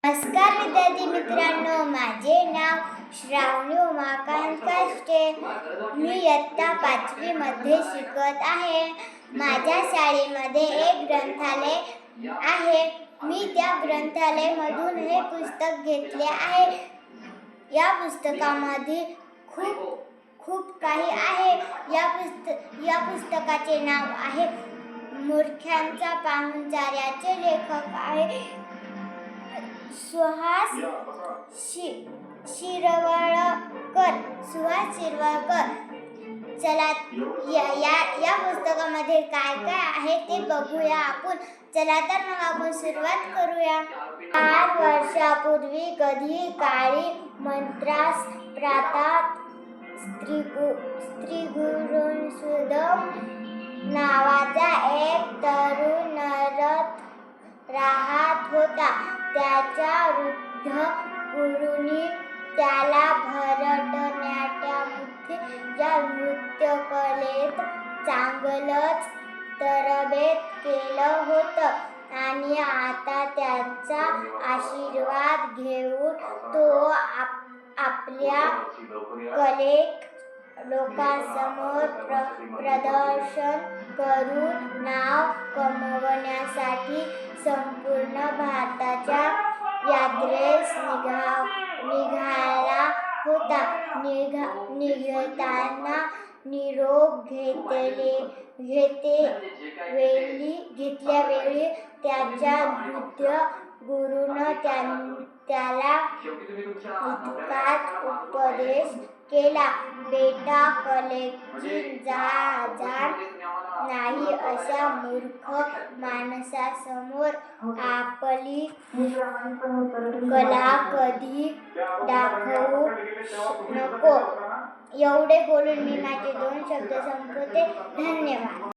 नमस्कार विद्यार्थी मित्रांनो, माझे नाव श्रावणी उमाकांत काष्टे. मी इयत्ता 5वी मध्ये शिकत आहे. माझ्या शाळेमध्ये एक ग्रंथालय आहे. मी त्या ग्रंथालयामधून हे पुस्तक घेतले आहे. या पुस्तकामध्ये खूप काही आहे. या पुस्तकाचे नाव आहे मूर्खांचा पाहुणचार. याचे लेखक आहे सुहास शिरवळकर. चला या पुस्तकामध्ये काय काय आहे ते बघूया आपण. चला तर मग आपण सुरुवात करूया. 8 वर्षापूर्वी कधी काळी मद्रास प्रांतात श्रीगुरुसुदम नावाचा एक तरुण नर राहत होता. त्याच्या वृद्ध गुरूंनी त्याला भरतनाट्यामध्ये या नृत्यकलेत चांगलंच तरबेज केलं होतं आणि आता त्याचा आशीर्वाद घेऊन तो आपल्या कलेत लोकांसमोर प्रदर्शन करून नाव कमवण्यासाठी संपूर्ण भारताच्या यात्रेस निघाला होता. निघताना निरोप घेतल्यावेळी त्याच्या वृद्ध गुरूनं त्याला इतकाच उपदेश केला, बेटा, कलेची जाण नाही अशा मूर्ख माणसासमोर आपली कला कधी दाखवू नको. एवढे बोलून मी माझे 2 शब्द संपवते. धन्यवाद.